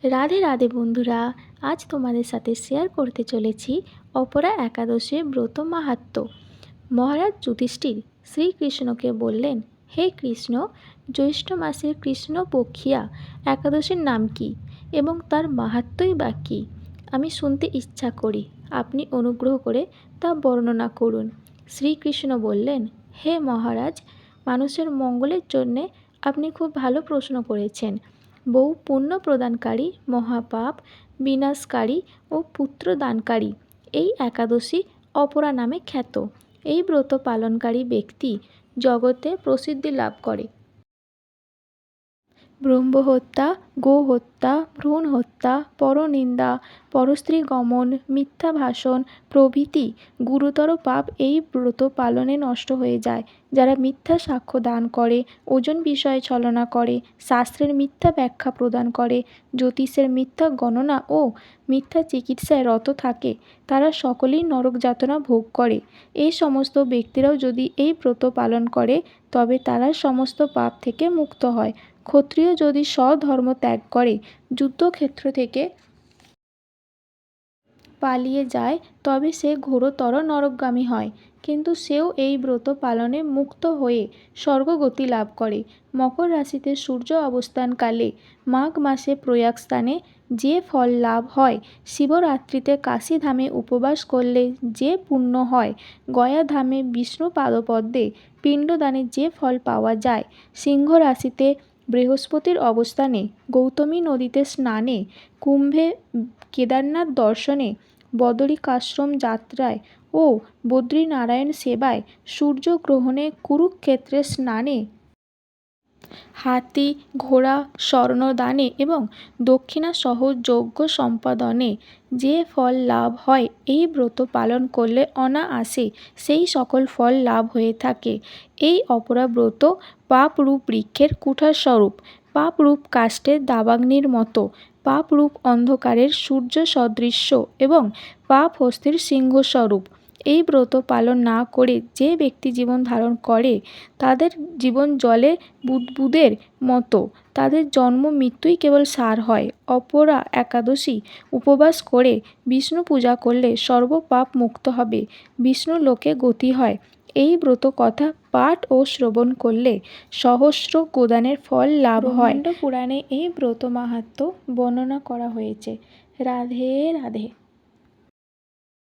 রাধে রাধে বন্ধুরা, আজ তোমাদের সাথে শেয়ার করতে চলেছি অপরা একাদশীর ব্রত মাহাত্ম্য। মহারাজ যুধিষ্ঠির শ্রীকৃষ্ণকে বললেন, হে কৃষ্ণ, জ্যৈষ্ঠ মাসের কৃষ্ণপক্ষিয়া একাদশীর নাম কি এবং তার মাহাত্ম্যই বা কী? আমি শুনতে ইচ্ছা করি, আপনি অনুগ্রহ করে তা বর্ণনা করুন। শ্রীকৃষ্ণ বললেন, হে মহারাজ, মানুষের মঙ্গলের জন্যে আপনি খুব ভালো প্রশ্ন করেছেন। বহু পুণ্য প্রদানকারী, মহাপাপ বিনাশকারী ও পুত্রদানকারী এই একাদশী অপরা নামে খ্যাত। এই ব্রত পালনকারী ব্যক্তি জগতে প্রসিদ্ধি লাভ করে। ব্রহ্মহত্যা, গোহত্যা, ভ্রূণ হত্যা, পরনিন্দা, পরস্ত্রী গমন, মিথ্যা ভাষণ প্রভৃতি গুরুতর পাপ এই ব্রত পালনে নষ্ট হয়ে যায়। যারা মিথ্যা সাক্ষ্য দান করে, ওজন বিষয়ে ছলনা করে, শাস্ত্রের মিথ্যা ব্যাখ্যা প্রদান করে, জ্যোতিষের মিথ্যা গণনা ও মিথ্যা চিকিৎসায় রত থাকে, তারা সকলেই নরক যাতনা ভোগ করে। এই সমস্ত ব্যক্তিরাও যদি এই ব্রত পালন করে, তবে তারা সমস্ত পাপ থেকে মুক্ত হয়। ক্ষত্রিয় যদি স্বধর্ম ত্যাগ করে যুদ্ধক্ষেত্র থেকে পালিয়ে যায়, তবে সে ঘোরতর নরকগামী হয়, কিন্তু সেও এই ব্রত পালনে মুক্ত হয়ে স্বর্গগতি লাভ করে। মকর রাশিতে সূর্য অবস্থানকালে মাঘ মাসে প্রয়াগস্থানে যে ফল লাভ হয়, শিবরাত্রিতে কাশীধামে উপবাস করলে যে পুণ্য হয়, গয়াধামে বিষ্ণু পাদপদ্মে পিণ্ডদানে যে ফল পাওয়া যায়, সিংহ রাশিতে বৃহস্পতির অবস্থানে গৌতমী নদীতে স্নানে, কুম্ভে কেদারনাথ দর্শনে, বদরিকাশ্রম যাত্রায় ও বদ্রীনারায়ণ সেবায়, সূর্যগ্রহণে, কুরুক্ষেত্রে স্নানে, হাতি ঘোড়া স্বর্ণদানে এবং দক্ষিণাসহ যজ্ঞ সম্পাদনে যে ফল লাভ হয়, এই ব্রত পালন করলে অনায়াসে সেই সকল ফল লাভ হয়ে থাকে। এই অপরা ব্রত পাপরূপ বৃক্ষের কুঠারস্বরূপ, পাপরূপ কাষ্ঠের দাবাগ্নির মতো, পাপরূপ অন্ধকারের সূর্য সদৃশ্য এবং পাপহস্তির সিংহস্বরূপ। এই ব্রত পালন না করে যে ব্যক্তি জীবন ধারণ করে, তাদের জীবন জলে বুদবুদের মতো, তাদের জন্ম মৃত্যুই কেবল সার হয়। অপরা একাদশী উপবাস করে বিষ্ণু পূজা করলে সর্বপাপ মুক্ত হবে, বিষ্ণু লোকে গতি হয়। এই ব্রত কথা পাঠ ও শ্রবণ করলে সহস্র গোদানের ফল লাভ হয়। ব্রহ্মাণ্ড পুরাণে এই ব্রত মাহাত্ম্য বর্ণনা করা হয়েছে। রাধে রাধে।